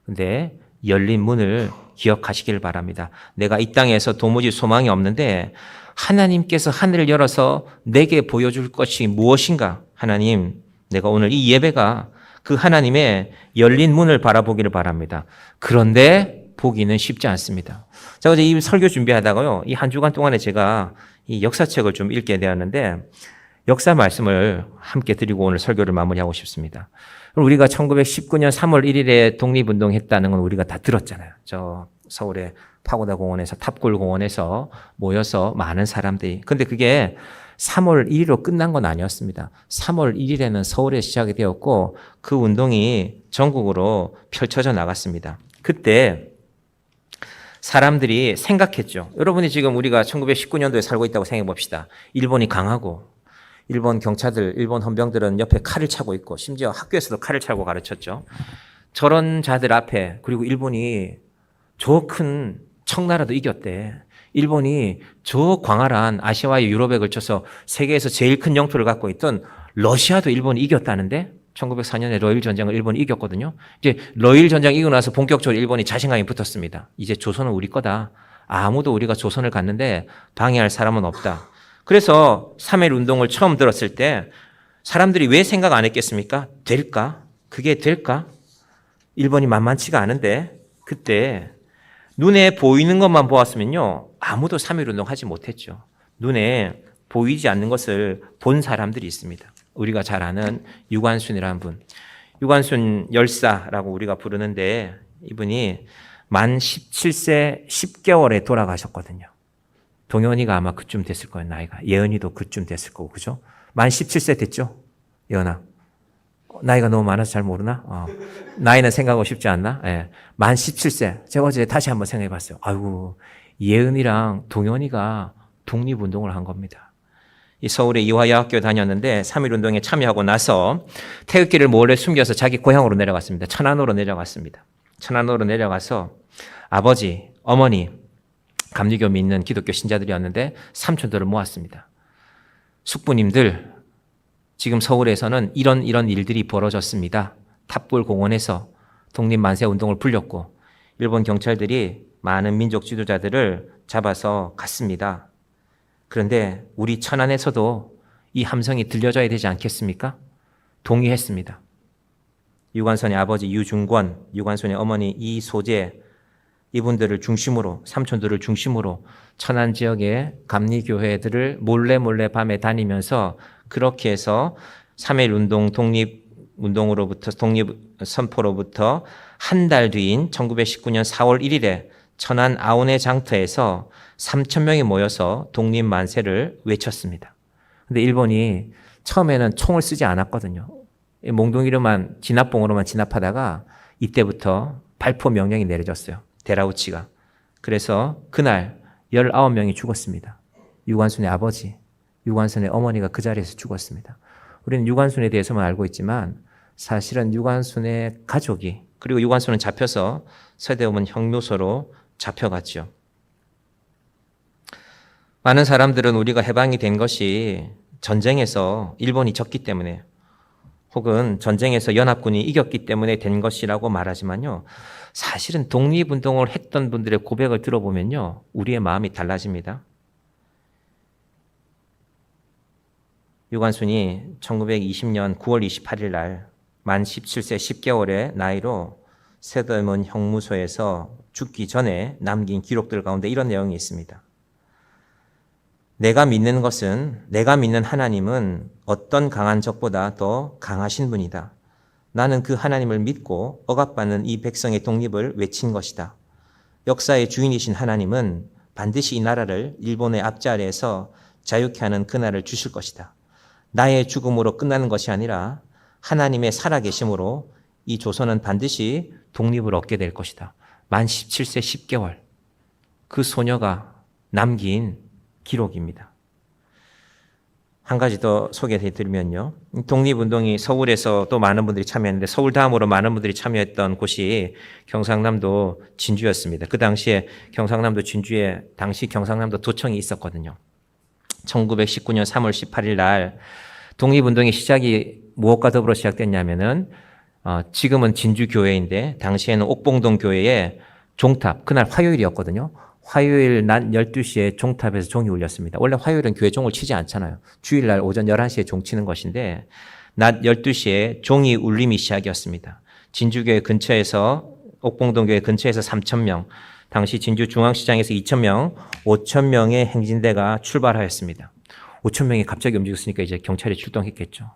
근데 열린 문을 기억하시길 바랍니다. 내가 이 땅에서 도무지 소망이 없는데 하나님께서 하늘을 열어서 내게 보여줄 것이 무엇인가? 하나님, 내가 오늘 이 예배가 그 하나님의 열린 문을 바라보기를 바랍니다. 그런데 보기는 쉽지 않습니다. 제가 어제 이 설교 준비하다가요, 이 한 주간 동안에 제가 이 역사책을 좀 읽게 되었는데 역사 말씀을 함께 드리고 오늘 설교를 마무리하고 싶습니다. 우리가 1919년 3월 1일에 독립운동했다는 건 우리가 다 들었잖아요. 저 서울의 파고다 공원에서 탑골 공원에서 모여서 많은 사람들이. 근데 그게 3월 1일로 끝난 건 아니었습니다. 3월 1일에는 서울에 시작이 되었고 그 운동이 전국으로 펼쳐져 나갔습니다. 그때 사람들이 생각했죠. 여러분이 지금 우리가 1919년도에 살고 있다고 생각해 봅시다. 일본이 강하고 일본 경찰들, 일본 헌병들은 옆에 칼을 차고 있고 심지어 학교에서도 칼을 차고 가르쳤죠. 저런 자들 앞에, 그리고 일본이 저 큰 청나라도 이겼대. 일본이 저 광활한 아시아와 유럽에 걸쳐서 세계에서 제일 큰 영토를 갖고 있던 러시아도 일본이 이겼다는데 1904년에 러일 전쟁을 일본이 이겼거든요. 이제 러일 전쟁 이기고 나서 본격적으로 일본이 자신감이 붙었습니다. 이제 조선은 우리 거다. 아무도 우리가 조선을 갔는데 방해할 사람은 없다. 그래서 3.1 운동을 처음 들었을 때 사람들이 왜 생각 안 했겠습니까? 될까? 그게 될까? 일본이 만만치가 않은데 그때 눈에 보이는 것만 보았으면요. 아무도 3.1 운동 하지 못했죠. 눈에 보이지 않는 것을 본 사람들이 있습니다. 우리가 잘 아는 유관순이라는 분. 유관순 열사라고 우리가 부르는데 이분이 만 17세 10개월에 돌아가셨거든요. 동현이가 아마 그쯤 됐을 거예요, 나이가. 예은이도 그쯤 됐을 거고, 그죠? 만 17세 됐죠? 예은아. 나이가 너무 많아서 잘 모르나? 나이는 생각하고 싶지 않나? 예. 만 17세. 제가 어제 다시 한번 생각해 봤어요. 아이고, 예은이랑 동현이가 독립운동을 한 겁니다. 이 서울의 이화여학교 다녔는데 3.1 운동에 참여하고 나서 태극기를 몰래 숨겨서 자기 고향으로 내려갔습니다. 천안으로 내려갔습니다. 천안으로 내려가서 아버지, 어머니, 감리교 믿는 기독교 신자들이었는데 삼촌들을 모았습니다. 숙부님들, 지금 서울에서는 이런 일들이 벌어졌습니다. 탑골 공원에서 독립만세 운동을 불렸고 일본 경찰들이 많은 민족 지도자들을 잡아서 갔습니다. 그런데 우리 천안에서도 이 함성이 들려줘야 되지 않겠습니까? 동의했습니다. 유관선의 아버지 유중권, 유관선의 어머니 이소재, 이분들을 중심으로, 삼촌들을 중심으로 천안 지역의 감리교회들을 몰래 밤에 다니면서 그렇게 해서 3.1 운동, 독립운동으로부터, 독립선포로부터 한 달 뒤인 1919년 4월 1일에 천안 아운의 장터에서 3,000명이 모여서 독립만세를 외쳤습니다. 근데 일본이 처음에는 총을 쓰지 않았거든요. 몽둥이로만, 진압봉으로만 진압하다가 이때부터 발포 명령이 내려졌어요. 데라우치가. 그래서 그날 19명이 죽었습니다. 유관순의 아버지, 유관순의 어머니가 그 자리에서 죽었습니다. 우리는 유관순에 대해서만 알고 있지만 사실은 유관순의 가족이, 그리고 유관순은 잡혀서 서대문원 형무소로 잡혀갔죠. 많은 사람들은 우리가 해방이 된 것이 전쟁에서 일본이 졌기 때문에, 혹은 전쟁에서 연합군이 이겼기 때문에 된 것이라고 말하지만요, 사실은 독립운동을 했던 분들의 고백을 들어보면요, 우리의 마음이 달라집니다. 유관순이 1920년 9월 28일 날 만 17세 10개월의 나이로 서대문 형무소에서 죽기 전에 남긴 기록들 가운데 이런 내용이 있습니다. 내가 믿는 하나님은 어떤 강한 적보다 더 강하신 분이다. 나는 그 하나님을 믿고 억압받는 이 백성의 독립을 외친 것이다. 역사의 주인이신 하나님은 반드시 이 나라를 일본의 앞자리에서 자유케 하는 그날을 주실 것이다. 나의 죽음으로 끝나는 것이 아니라 하나님의 살아계심으로 이 조선은 반드시 독립을 얻게 될 것이다. 만 17세 10개월 그 소녀가 남긴 기록입니다. 한 가지 더 소개해 드리면요, 독립운동이 서울에서 또 많은 분들이 참여했는데 서울 다음으로 많은 분들이 참여했던 곳이 경상남도 진주였습니다. 그 당시에 경상남도 진주에 당시 경상남도 도청이 있었거든요. 1919년 3월 18일 날 독립운동의 시작이 무엇과 더불어 시작됐냐면은 지금은 진주교회인데 당시에는 옥봉동 교회의 종탑, 그날 화요일이었거든요. 화요일 낮 12시에 종탑에서 종이 울렸습니다. 원래 화요일은 교회 종을 치지 않잖아요. 주일날 오전 11시에 종 치는 것인데 낮 12시에 종이 울림이 시작이었습니다. 진주교회 근처에서, 옥봉동 교회 근처에서 3,000명, 당시 진주 중앙시장에서 2,000명, 5,000명의 행진대가 출발하였습니다. 5,000명이 갑자기 움직였으니까 이제 경찰이 출동했겠죠.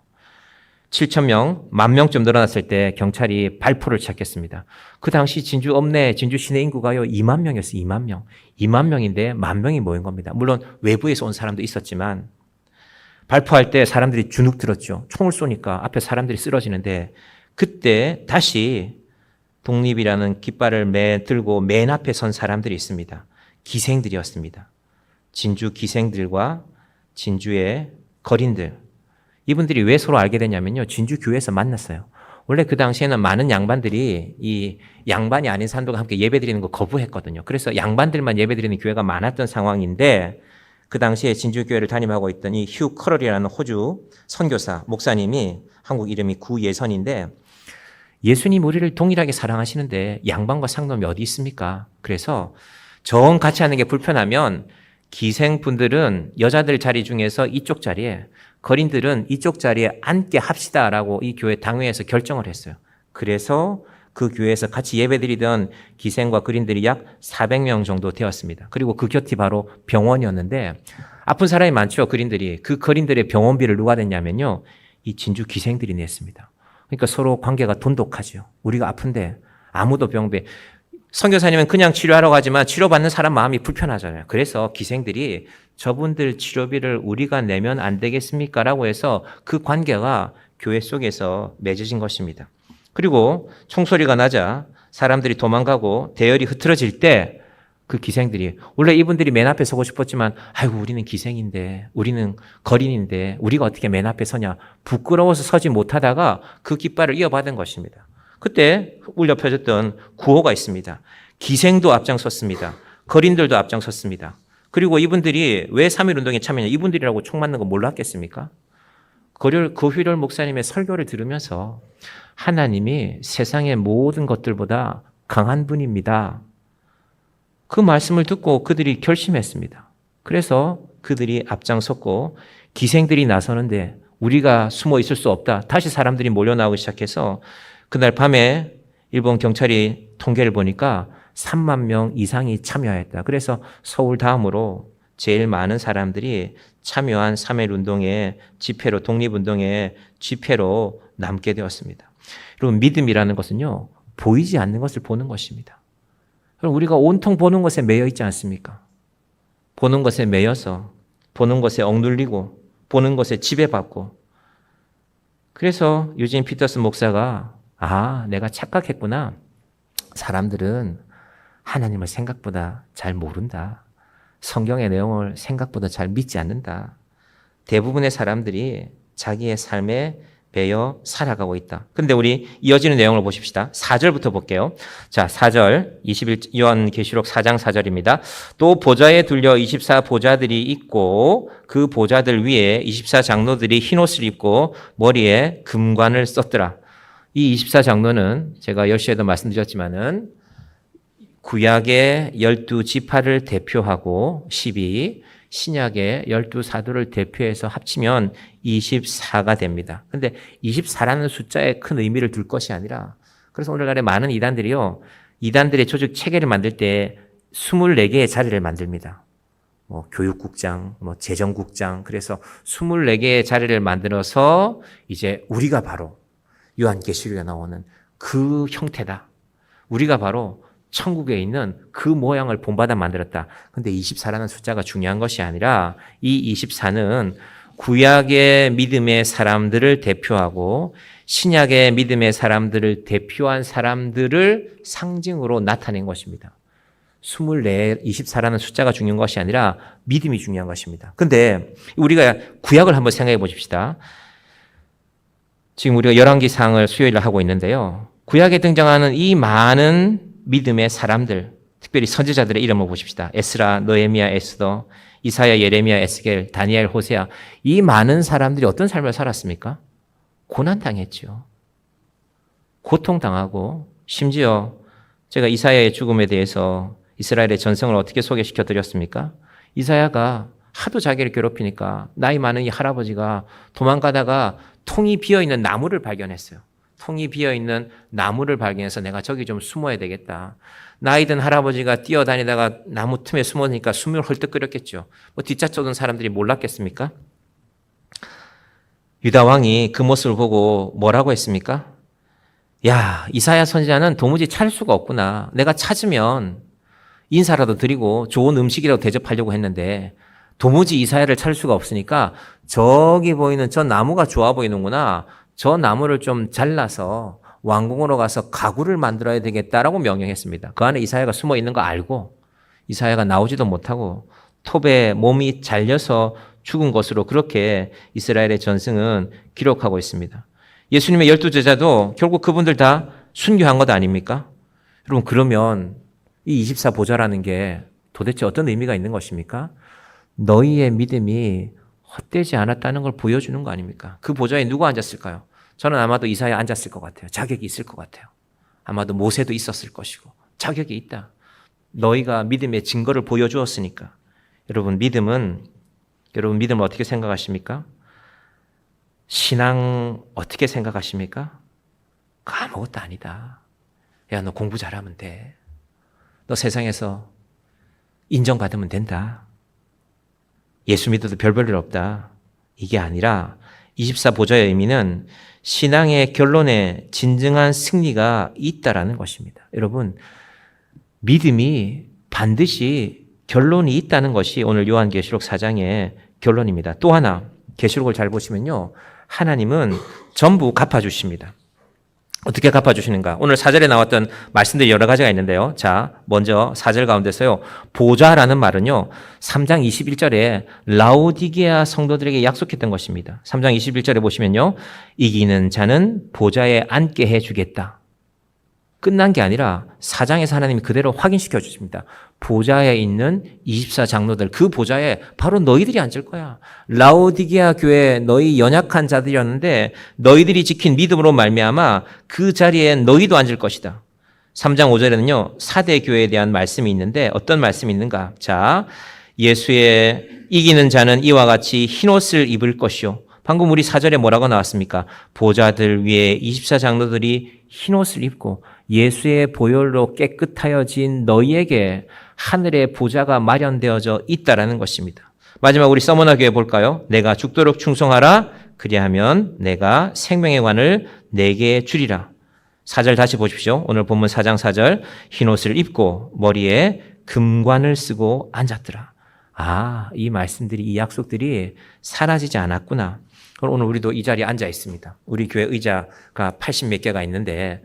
7,000명, 10,000명쯤 늘어났을 때 경찰이 발포를 시작했습니다. 그 당시 진주 읍내, 진주 시내 인구가요 2만 명이었어요. 2만 명. 2만 명인데 10,000명이 모인 겁니다. 물론 외부에서 온 사람도 있었지만 발포할 때 사람들이 주눅 들었죠. 총을 쏘니까 앞에 사람들이 쓰러지는데 그때 다시 독립이라는 깃발을 들고 맨 앞에 선 사람들이 있습니다. 기생들이었습니다. 진주 기생들과 진주의 거린들. 이분들이 왜 서로 알게 되냐면요, 진주 교회에서 만났어요. 원래 그 당시에는 많은 양반들이 이 양반이 아닌 사람들과 함께 예배드리는 거 거부했거든요. 그래서 양반들만 예배드리는 교회가 많았던 상황인데 그 당시에 진주 교회를 담임하고 있던 이 휴 커럴이라는 호주 선교사 목사님이, 한국 이름이 구예선인데, 예수님 우리를 동일하게 사랑하시는데 양반과 상놈이 어디 있습니까? 그래서 정 같이 하는 게 불편하면 기생분들은 여자들 자리 중에서 이쪽 자리에, 거린들은 이쪽 자리에 앉게 합시다라고 이 교회 당회에서 결정을 했어요. 그래서 그 교회에서 같이 예배드리던 기생과 거린들이 약 400명 정도 되었습니다. 그리고 그 곁이 바로 병원이었는데 아픈 사람이 많죠, 거린들이. 그 거린들의 병원비를 누가 냈냐면요, 이 진주 기생들이 냈습니다. 그러니까 서로 관계가 돈독하죠. 우리가 아픈데 아무도 병비, 선교사님은 그냥 치료하러 가지만 치료받는 사람 마음이 불편하잖아요. 그래서 기생들이 저분들 치료비를 우리가 내면 안 되겠습니까? 라고 해서 그 관계가 교회 속에서 맺어진 것입니다. 그리고 총소리가 나자 사람들이 도망가고 대열이 흐트러질 때 그 기생들이, 원래 이분들이 맨 앞에 서고 싶었지만 아이고 우리는 기생인데, 우리는 거린인데 우리가 어떻게 맨 앞에 서냐, 부끄러워서 서지 못하다가 그 깃발을 이어받은 것입니다. 그때 울려 펴졌던 구호가 있습니다. 기생도 앞장섰습니다. 거린들도 앞장섰습니다. 그리고 이분들이 왜 3.1운동에 참여했냐, 이분들이라고 총 맞는 거 몰랐겠습니까? 고휘렬 목사님의 설교를 들으면서 하나님이 세상의 모든 것들보다 강한 분입니다. 그 말씀을 듣고 그들이 결심했습니다. 그래서 그들이 앞장섰고 기생들이 나서는데 우리가 숨어 있을 수 없다. 다시 사람들이 몰려나오기 시작해서 그날 밤에 일본 경찰이 통계를 보니까 3만 명 이상이 참여했다. 그래서 서울 다음으로 제일 많은 사람들이 참여한 3.1운동의 집회로, 독립운동의 집회로 남게 되었습니다. 여러분, 믿음이라는 것은요, 보이지 않는 것을 보는 것입니다. 그럼 우리가 온통 보는 것에 매여 있지 않습니까? 보는 것에 매여서, 보는 것에 억눌리고, 보는 것에 지배받고. 그래서 유진 피터슨 목사가 내가 착각했구나. 사람들은 하나님을 생각보다 잘 모른다. 성경의 내용을 생각보다 잘 믿지 않는다. 대부분의 사람들이 자기의 삶에 베어 살아가고 있다. 근데 우리 이어지는 내용을 보십시다. 4절부터 볼게요. 자, 4절, 요한계시록 4장 4절입니다. 또 보좌에 둘려 24 보좌들이 있고 그 보좌들 위에 24 장로들이 흰옷을 입고 머리에 금관을 썼더라. 이 24 장로는 제가 10시에도 말씀드렸지만은 구약의 12지파를 대표하고 12, 신약의 12사도를 대표해서 합치면 24가 됩니다. 그런데 24라는 숫자에 큰 의미를 둘 것이 아니라 그래서 오늘날에 많은 이단들의 조직 체계를 만들 때 24개의 자리를 만듭니다. 교육국장, 재정국장, 그래서 24개의 자리를 만들어서 이제 우리가 바로 요한계시록에 나오는 그 형태다. 우리가 바로 천국에 있는 그 모양을 본받아 만들었다. 근데 24라는 숫자가 중요한 것이 아니라 이 24는 구약의 믿음의 사람들을 대표하고 신약의 믿음의 사람들을 대표한 사람들을 상징으로 나타낸 것입니다. 24라는 숫자가 중요한 것이 아니라 믿음이 중요한 것입니다. 근데 우리가 구약을 한번 생각해 보십시다. 지금 우리가 열왕기상을 수요일에 하고 있는데요. 구약에 등장하는 이 많은 믿음의 사람들, 특별히 선지자들의 이름을 보십시다. 에스라, 느헤미야, 에스더, 이사야, 예레미야, 에스겔, 다니엘, 호세아. 이 많은 사람들이 어떤 삶을 살았습니까? 고난당했죠. 고통당하고 심지어 제가 이사야의 죽음에 대해서 이스라엘의 전성을 어떻게 소개시켜 드렸습니까? 이사야가 하도 자기를 괴롭히니까 나이 많은 이 할아버지가 도망가다가 통이 비어있는 나무를 발견했어요. 통이 비어있는 나무를 발견해서 내가 저기 좀 숨어야 되겠다. 나이 든 할아버지가 뛰어다니다가 나무 틈에 숨으니까 숨을 헐떡거렸겠죠. 뒷자 쫓은 사람들이 몰랐겠습니까? 유다 왕이 그 모습을 보고 뭐라고 했습니까? 야, 이사야 선지자는 도무지 찾을 수가 없구나. 내가 찾으면 인사라도 드리고 좋은 음식이라도 대접하려고 했는데 도무지 이사야를 찾을 수가 없으니까 저기 보이는 저 나무가 좋아 보이는구나. 저 나무를 좀 잘라서 왕궁으로 가서 가구를 만들어야 되겠다라고 명령했습니다. 그 안에 이사야가 숨어 있는 거 알고 이사야가 나오지도 못하고 톱에 몸이 잘려서 죽은 것으로 그렇게 이스라엘의 전승은 기록하고 있습니다. 예수님의 12제자도 결국 그분들 다 순교한 것 아닙니까? 여러분 그러면 이 24 보좌라는 게 도대체 어떤 의미가 있는 것입니까? 너희의 믿음이 헛되지 않았다는 걸 보여주는 거 아닙니까? 그 보좌에 누가 앉았을까요? 저는 아마도 이사야 앉았을 것 같아요. 자격이 있을 것 같아요. 아마도 모세도 있었을 것이고 자격이 있다. 너희가 믿음의 증거를 보여주었으니까. 여러분 믿음을 어떻게 생각하십니까? 신앙 어떻게 생각하십니까? 아무것도 아니다. 야, 너 공부 잘하면 돼. 너 세상에서 인정받으면 된다. 예수 믿어도 별 볼 일 없다. 이게 아니라 24 보좌의 의미는 신앙의 결론에 진정한 승리가 있다라는 것입니다. 여러분, 믿음이 반드시 결론이 있다는 것이 오늘 요한계시록 4장의 결론입니다. 또 하나, 계시록을 잘 보시면요. 하나님은 전부 갚아주십니다. 어떻게 갚아주시는가? 오늘 4절에 나왔던 말씀들이 여러 가지가 있는데요. 자, 먼저 4절 가운데서요. 보좌라는 말은요. 3장 21절에 라오디게아 성도들에게 약속했던 것입니다. 3장 21절에 보시면요. 이기는 자는 보좌에 앉게 해주겠다. 끝난 게 아니라 4장에서 하나님이 그대로 확인시켜 주십니다. 보좌에 있는 24 장로들, 그 보좌에 바로 너희들이 앉을 거야. 라오디게아 교회 너희 연약한 자들이었는데 너희들이 지킨 믿음으로 말미암아 그 자리에 너희도 앉을 것이다. 3장 5절에는요. 사대 교회에 대한 말씀이 있는데 어떤 말씀이 있는가? 자, 예수의 이기는 자는 이와 같이 흰옷을 입을 것이요. 방금 우리 4절에 뭐라고 나왔습니까? 보좌들 위에 24 장로들이 흰옷을 입고 예수의 보혈로 깨끗하여진 너희에게 하늘의 보좌가 마련되어져 있다라는 것입니다. 마지막 우리 서머나 교회 볼까요? 내가 죽도록 충성하라. 그리하면 내가 생명의 관을 내게 주리라. 4절 다시 보십시오. 오늘 본문 4장 4절 흰옷을 입고 머리에 금관을 쓰고 앉았더라. 아, 이 말씀들이 이 약속들이 사라지지 않았구나. 그럼 오늘 우리도 이 자리에 앉아 있습니다. 우리 교회 의자가 80 몇 개가 있는데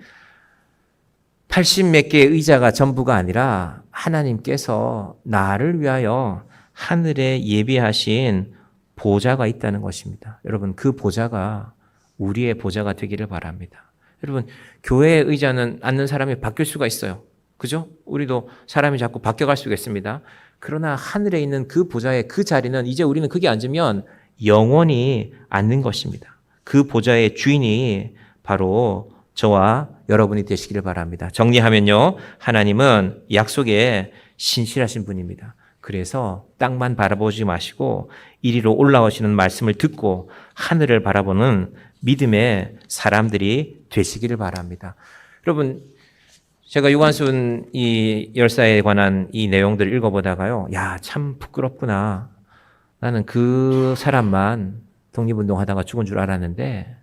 80 몇 개의 의자가 전부가 아니라 하나님께서 나를 위하여 하늘에 예비하신 보좌가 있다는 것입니다. 여러분 그 보좌가 우리의 보좌가 되기를 바랍니다. 여러분, 교회에 의지하는 않는 사람이 바뀔 수가 있어요. 그죠? 우리도 사람이 자꾸 바뀌어갈 수가 있습니다. 그러나 하늘에 있는 그 보좌의 그 자리는 이제 우리는 거기 앉으면 영원히 앉는 것입니다. 그 보좌의 주인이 바로 저와 여러분이 되시기를 바랍니다. 정리하면요, 하나님은 약속에 신실하신 분입니다. 그래서 땅만 바라보지 마시고 이리로 올라오시는 말씀을 듣고 하늘을 바라보는 믿음의 사람들이 되시기를 바랍니다. 여러분, 제가 유관순 이 열사에 관한 이 내용들을 읽어보다가요, 야, 참 부끄럽구나. 나는 그 사람만 독립운동하다가 죽은 줄 알았는데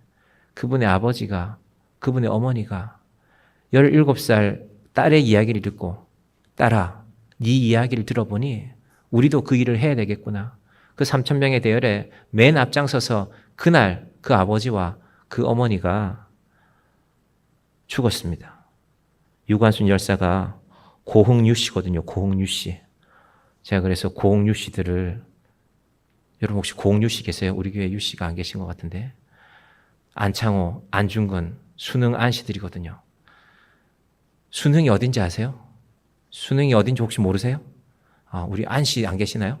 그분의 아버지가, 그분의 어머니가 17살 딸의 이야기를 듣고, 딸아, 네 이야기를 들어보니 우리도 그 일을 해야 되겠구나. 그 3,000명의 대열에 맨 앞장서서 그날 그 아버지와 그 어머니가 죽었습니다. 유관순 열사가 고흥유 씨거든요. 고흥유 씨. 제가 그래서 고흥유 씨들을, 여러분 혹시 고흥유 씨 계세요? 우리 교회 유 씨가 안 계신 것 같은데. 안창호, 안중근, 순흥 안 씨들이거든요. 순흥이 어딘지 아세요? 순흥이 어딘지 혹시 모르세요? 우리 안 씨 안 계시나요?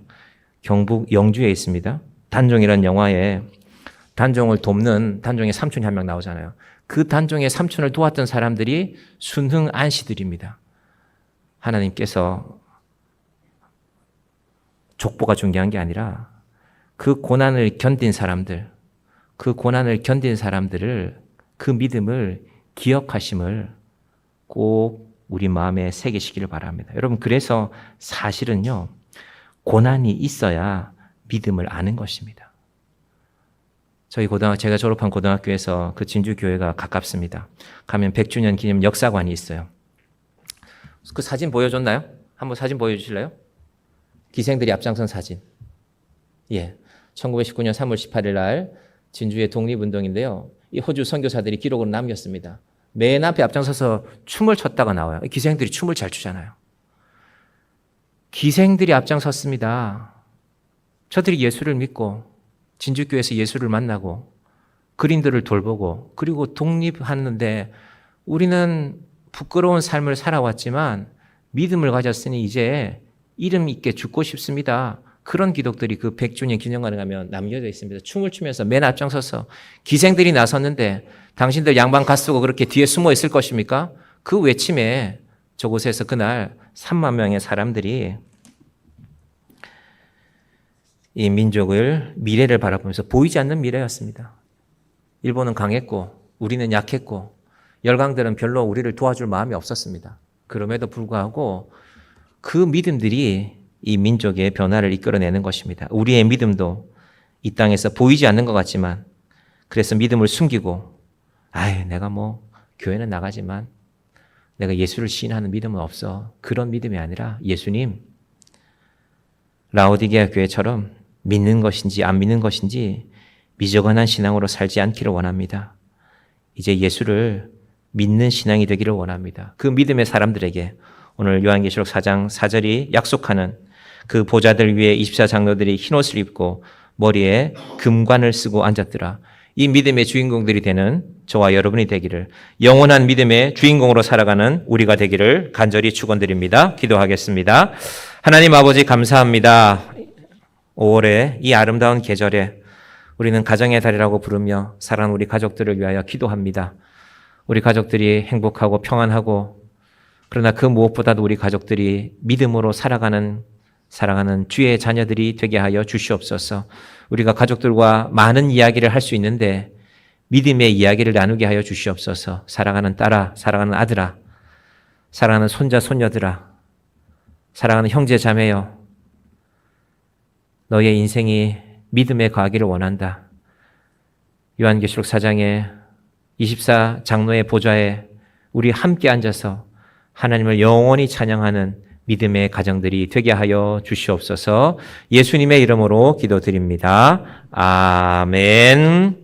경북 영주에 있습니다. 단종이라는 영화에 단종을 돕는 단종의 삼촌이 한 명 나오잖아요. 그 단종의 삼촌을 도왔던 사람들이 순흥 안 씨들입니다. 하나님께서 족보가 중요한 게 아니라 그 고난을 견딘 사람들, 그 고난을 견딘 사람들을, 그 믿음을 기억하심을 꼭 우리 마음에 새기시기를 바랍니다. 여러분, 그래서 사실은요, 고난이 있어야 믿음을 아는 것입니다. 저희 제가 졸업한 고등학교에서 그 진주교회가 가깝습니다. 가면 100주년 기념 역사관이 있어요. 그 사진 보여줬나요? 한번 사진 보여주실래요? 기생들이 앞장선 사진. 예. 1919년 3월 18일 날 진주의 독립운동인데요. 이 호주 선교사들이 기록으로 남겼습니다. 맨 앞에 앞장서서 춤을 췄다가 나와요. 기생들이 춤을 잘 추잖아요. 기생들이 앞장섰습니다. 저들이 예수를 믿고 진주교회에서 예수를 만나고 그림들을 돌보고 그리고 독립하는데 우리는 부끄러운 삶을 살아왔지만 믿음을 가졌으니 이제 이름 있게 죽고 싶습니다. 그런 기독들이 그 100주년 기념관에 가면 남겨져 있습니다. 춤을 추면서 맨 앞장서서 기생들이 나섰는데 당신들 양반 갓쓰고 그렇게 뒤에 숨어 있을 것입니까? 그 외침에 저곳에서 그날 3만 명의 사람들이 이 민족을, 미래를 바라보면서 보이지 않는 미래였습니다. 일본은 강했고 우리는 약했고 열강들은 별로 우리를 도와줄 마음이 없었습니다. 그럼에도 불구하고 그 믿음들이 이 민족의 변화를 이끌어내는 것입니다. 우리의 믿음도 이 땅에서 보이지 않는 것 같지만 그래서 믿음을 숨기고 내가 교회는 나가지만 내가 예수를 시인하는 믿음은 없어. 그런 믿음이 아니라 예수님, 라오디게아 교회처럼 믿는 것인지 안 믿는 것인지 미적한한 신앙으로 살지 않기를 원합니다. 이제 예수를 믿는 신앙이 되기를 원합니다. 그 믿음의 사람들에게 오늘 요한계시록 4장 4절이 약속하는 그 보좌들 위에 24장로들이 흰옷을 입고 머리에 금관을 쓰고 앉았더라. 이 믿음의 주인공들이 되는 저와 여러분이 되기를, 영원한 믿음의 주인공으로 살아가는 우리가 되기를 간절히 축원드립니다. 기도하겠습니다. 하나님 아버지 감사합니다. 5월에 이 아름다운 계절에 우리는 가정의 달이라고 부르며 사랑하는 우리 가족들을 위하여 기도합니다. 우리 가족들이 행복하고 평안하고, 그러나 그 무엇보다도 우리 가족들이 믿음으로 살아가는 사랑하는 주의 자녀들이 되게 하여 주시옵소서. 우리가 가족들과 많은 이야기를 할 수 있는데 믿음의 이야기를 나누게 하여 주시옵소서. 사랑하는 딸아, 사랑하는 아들아, 사랑하는 손자, 손녀들아, 사랑하는 형제, 자매여, 너의 인생이 믿음에 거하기를 원한다. 요한계시록 4장에 24장로의 보좌에 우리 함께 앉아서 하나님을 영원히 찬양하는 믿음의 가정들이 되게 하여 주시옵소서. 예수님의 이름으로 기도드립니다. 아멘.